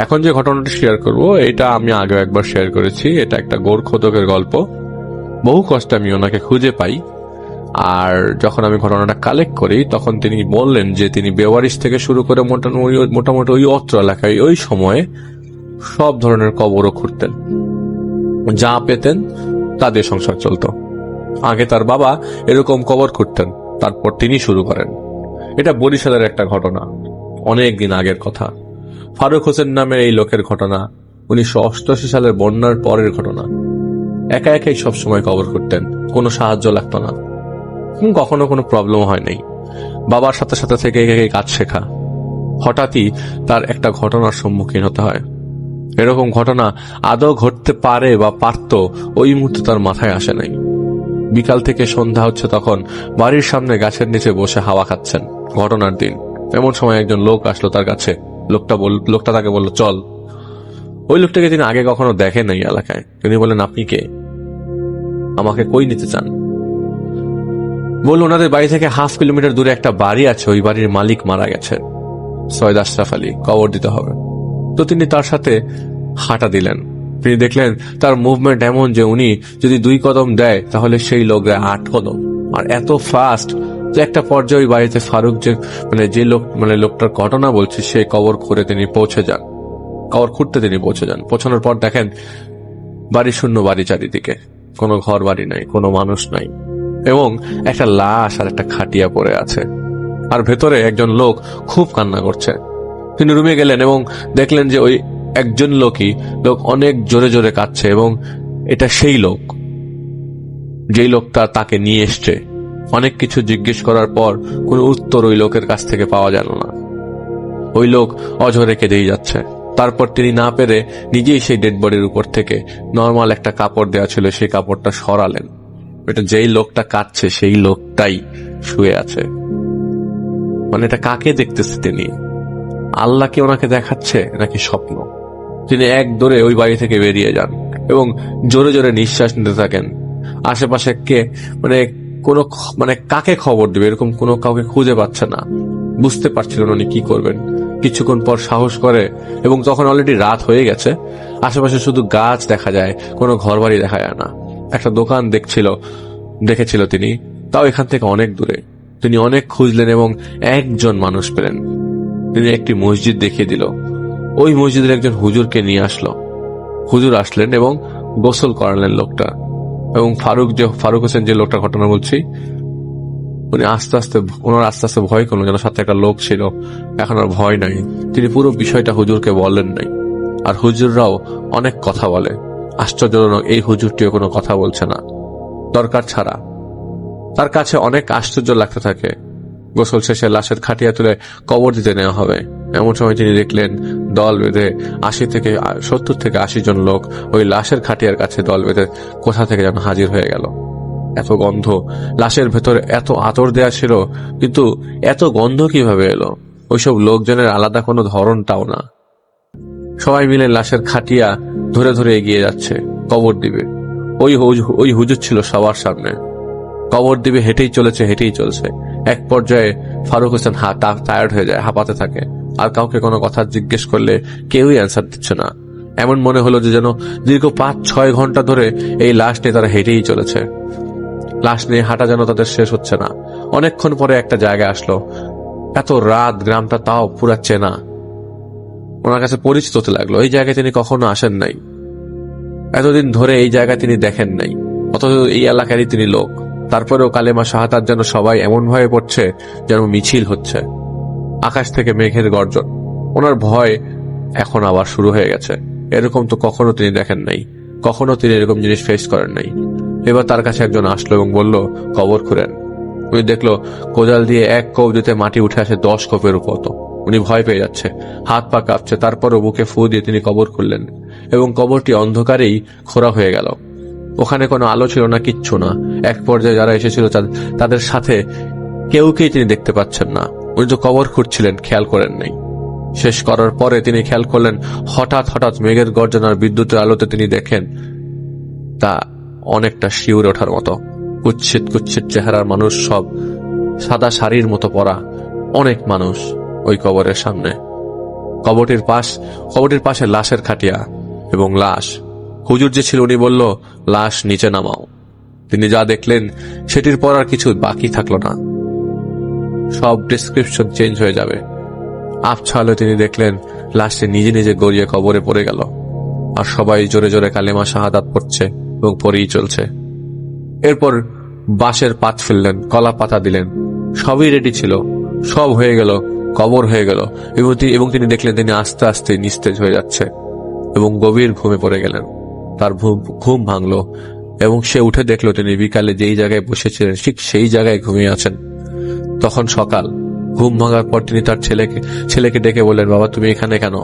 এখন যে ঘটনাটা শেয়ার করব এটা আমি আগে একবার শেয়ার করেছি। এটা একটা গোরখোদকের গল্প। বহু কষ্টে আমি ওনাকে খুঁজে পাই, আর যখন আমি ঘটনাটা কালেক্ট করি তখন তিনি বললেন যে তিনি বেওয়ারিশ থেকে শুরু করে মোটামুটি ওই অত্র এলাকায় ওই সময়ে সব ধরনের কবরও খুঁড়তেন, যা পেতেন তা দিয়ে সংসার চলত। আগে তার বাবা এরকম কবর খুঁড়তেন, তারপর তিনি শুরু করেন। এটা বরিশালের একটা ঘটনা, অনেক দিন আগের কথা। ফারুক হোসেন নামের এই লোকের ঘটনা 1988 সালের বন্যার পরের ঘটনা। একা একাই সবসময় কবর করতেন, কোনো সাহায্য লাগতো না, কখনো কোনো প্রবলেম হয় নাই। বাবার সাথে সাথে থেকে একাই কাজ শেখা। হঠাৎই তার একটা ঘটনার সম্মুখীন হতে হয়। এরকম ঘটনা আদৌ ঘটতে পারে বা পারত, ওই মুহূর্তে তার মাথায় আসে নাই। বিকাল থেকে সন্ধ্যা হচ্ছে তখন বাড়ির সামনে গাছের নিচে বসে হাওয়া খাচ্ছেন। ঘটনার দিন এমন সময় একজন লোক আসলো তার কাছে। লোকটা তাকে বলল চল। ওই লোকটাকে তিনি আগে কখনো দেখেন নাই এলাকায়। তিনি বললেন, আপনি কে? আমাকে কই নিতে চান? বলল, ওনাদের বাড়ি থেকে 1/2 কিলোমিটার দূরে একটা বাড়ি আছে, ওই বাড়ির মালিক মারা গেছে, সৈয়দ আশরাফ আলী, কবর দিতে হবে। তো তিনি তার সাথে হাঁটা দিলেন। তিনি দেখলেন তার মুভমেন্ট এমন যে উনি যদি 2 কদম দেয় তাহলে সেই লোক দেয় 8 কদম, আর এত ফাস্ট যে একটা পর্যায়ে ওই বাড়িতে ফারুক যে লোকটার ঘটনা বলছে সে কবর খুঁড়ে তিনি পৌঁছে যান। কবর খুঁড়তে তিনি পৌঁছে যান। পৌঁছানোর পর দেখেন বাড়ি শূন্য, বাড়ি চারিদিকে, কোনো ঘর বাড়ি নাই, কোনো মানুষ নাই, এবং একটা লাশ আর একটা খাটিয়া পড়ে আছে, আর ভেতরে একজন লোক খুব কান্না করছে। তিনি রুমে গেলেন এবং দেখলেন যে ওই একজন লোক অনেক জোরে জোরে কাঁদছে, এবং এটা সেই লোক যেই লোকটা তাকে নিয়ে এসছে। অনেক কিছু জিজ্ঞেস করার পর কোনো উত্তর ওই লোকের কাছ থেকে পাওয়া গেল না। ওই লোক অঝরে কেঁদেই যাচ্ছে। তারপর তিনি না পেরে নিজেই সেই ডেড বডির উপর থেকে নর্মাল একটা কাপড় দেওয়া ছিল, সেই কাপড়টা সরালেন। এটা যেই লোকটা কাঁদছে সেই লোকটাই শুয়ে আছে। মানে এটা কাকে দেখতেছে তিনি? আল্লাহকে ওনাকে দেখাচ্ছে নাকি স্বপ্ন? তিনি এক দৌড়ে ওই বাড়ি থেকে বেরিয়ে যান এবং জোরে জোরে নিঃশ্বাস নিতে থাকেন। আশেপাশে কাকে খবর দেবে এরকম কোনো কাউকে খুঁজে পাচ্ছে না। বুঝতে পারছিলেন উনি কি করবেন। কিছুক্ষণ পর সাহস করে, এবং তখন অলরেডি রাত হয়ে গেছে, আশেপাশে শুধু গাছ দেখা যায়, কোনো ঘরবাড়ি দেখা যায় না। একটা দোকান দেখেছিল তিনি, তাও এখান থেকে অনেক দূরে। তিনি অনেক খুঁজলেন এবং একজন মানুষ পেলেন। তিনি একটি মসজিদ দেখিয়ে দিল। ওই মসজিদের একজন হুজুরকে নিয়ে আসলো। হুজুর আসলেন এবং গোসল করালেন লোকটা। এবং ফারুক হোসেন যে লোকটা ঘটনা বলছি, উনি আস্তে আস্তে ভয় করলেন, যেন সাথে একটা লোক ছিল। এখন আর ভয় নাই। তিনি পুরো বিষয়টা হুজুরকে বললেন নাই। আর হুজুররাও অনেক কথা বলে। আশ্চর্যজনক, এই হুজুরটিও কোনো কথা বলছে না, দরকার ছাড়া। তার কাছে অনেক আশ্চর্য লাগতে থাকে। গোসল শেষে লাশের খাটিয়া তুলে কবর দিতে নেওয়া হবে। এমন সময় তিনি দেখলেন দল বেঁধে 70 থেকে 80 জন লোক ওই লাশের খাটিয়ার কাছে দল বেঁধে কোথা থেকে যেন হাজির হয়ে গেল। এত গন্ধ, লাশের ভেতরে এত আতর দেয়া ছিল, কিন্তু এত গন্ধ কিভাবে এলো? ওইসব লোকজনের আলাদা কোনো ধরনটাও না। সবাই মিলে লাশের খাটিয়া ধরে ধরে এগিয়ে যাচ্ছে, কবর দিবে। ওই হুজুর ছিল সবার সামনে। কবর দিবে, হেঁটেই চলছে। এক পর্যায়ে ফারুক হোসেন টায়ার্ড হয়ে যায়, হাঁপাতে থাকে। আর কাউকে কোনো কথা জিজ্ঞেস করলে কেউই অ্যান্সার দিচ্ছে না। এমন মনে হলো যে যেন দীর্ঘ 5-6 ঘন্টা ধরে এই লাশ নিয়ে তারা হেঁটেই চলেছে। লাশ নিয়ে হাঁটা যেন তাদের শেষ হচ্ছে না। অনেকক্ষণ পরে একটা জায়গায় আসলো। এত রাত, গ্রামটা তাও পুরা চেনা, ওনার কাছে পরিচিত হতে লাগলো। এই জায়গায় তিনি কখনো আসেন নাই, এতদিন ধরে এই জায়গা তিনি দেখেন নাই, অথচ এই এলাকারই তিনি লোক। তারপরেও কালেমা শাহাদাত যেন সবাই এমন ভয়ে পড়ছে যেন মিছিল হচ্ছে। আকাশ থেকে মেঘের গর্জন। ওনার ভয় এখন আবার শুরু হয়ে গেছে। এরকম তো কখনো তিনি দেখেন নাই, কখনো তিনি এরকম জিনিস ফেস করেন নাই। এবার তার কাছে একজন আসলো এবং বলল, কবর খুঁড়েন। উনি দেখলো কোদাল দিয়ে 1 কোপ দিতে মাটি উঠে আসে 10 কোপের উপর। উনি ভয় পেয়ে যাচ্ছে, হাত পা কাঁপছে। তারপরও বুকে ফু দিয়ে তিনি কবর খুললেন, এবং কবরটি অন্ধকারেই খোঁড়া হয়ে গেল। ওখানে কোনো আলো ছিল না, কিচ্ছু না। এক পর্যায়ে যারা এসেছিল তাদের সাথে কেউকেই তিনি দেখতে পাচ্ছেন না। উনি তো কবর খুঁড়ছিলেন, খেয়াল করেন নাই। শেষ করার পরে তিনি খেয়াল করলেন হঠাৎ মেঘের গর্জনার বিদ্যুতের আলোতে তিনি দেখেন তা অনেকটা শিউরে ওঠার মতো। কুৎসিত চেহারার মানুষ, সব সাদা শাড়ির মতো পরা অনেক মানুষ ওই কবরের সামনে। কবরটির পাশে লাশের খাটিয়া এবং লাশ। হুজুর যে ছিল উনি বলল, লাশ নিচে নামাও। তিনি যা দেখলেন সেটির পর আর কিছু বাকি থাকলো না, সব ডেসক্রিপশন চেঞ্জ হয়ে যাবে। আবছা আলো তিনি দেখলেন লাশটি নিজে নিজে গড়িয়ে কবরে পড়ে গেল, আর সবাই জোরে জোরে কালেমা শাহাদাত পড়ছে এবং পড়েই চলছে। এরপর বাঁশের পাত ফেললেন, কলা পাতা দিলেন, সবই রেডি ছিল, সব হয়ে গেল, কবর হয়ে গেল, এবং তিনি দেখলেন তিনি আস্তে আস্তে নিস্তেজ হয়ে যাচ্ছে এবং গভীর ঘুমে পড়ে গেলেন। তার ঘুম ভাঙল এবং সে উঠে দেখলো তিনি বিকালে যেই জায়গায় বসেছিলেন ঠিক সেই জায়গায় ঘুমিয়ে আছেন। তখন সকাল। ঘুম ভাঙার পর তিনি তার ছেলেকে ডেকে বললেন, বাবা তুমি এখানে কেন?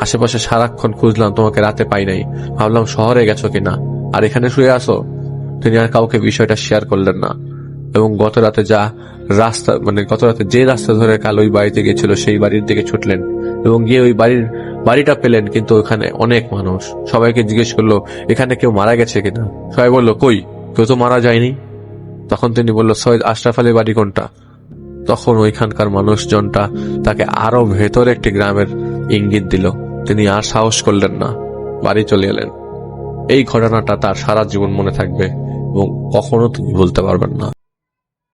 আশেপাশে সারাক্ষণ খুঁজলাম, তোমাকে রাতে পাই নাই, ভাবলাম শহরে গেছো কিনা, আর এখানে শুয়ে আসো। তিনি আর কাউকে বিষয়টা শেয়ার করলেন না এবং গত রাতে যে রাস্তা ধরে কাল ওই বাড়িতে গিয়েছিল সেই বাড়ির দিকে ছুটলেন এবং গিয়ে ওই বাড়িটা পেলেন, কিন্তু ওখানে অনেক মানুষ। সবাইকে জিজ্ঞেস করলো এখানে কেউ মারা গেছে কিনা। সবাই বলল, কই, কেউ তো মারা যায়নি। তখন তিনি বলল, সৈয়দ আশরাফ আলীর বাড়ি কোনটা? তখন ওইখানকার মানুষজনটা তাকে আরো ভেতরে একটি গ্রামের ইঙ্গিত দিল। তিনি আর সাহস করলেন না, বাড়ি চলে এলেন। এই ঘটনাটা তার সারা জীবন মনে থাকবে এবং কখনো তিনি ভুলতে পারবেন না।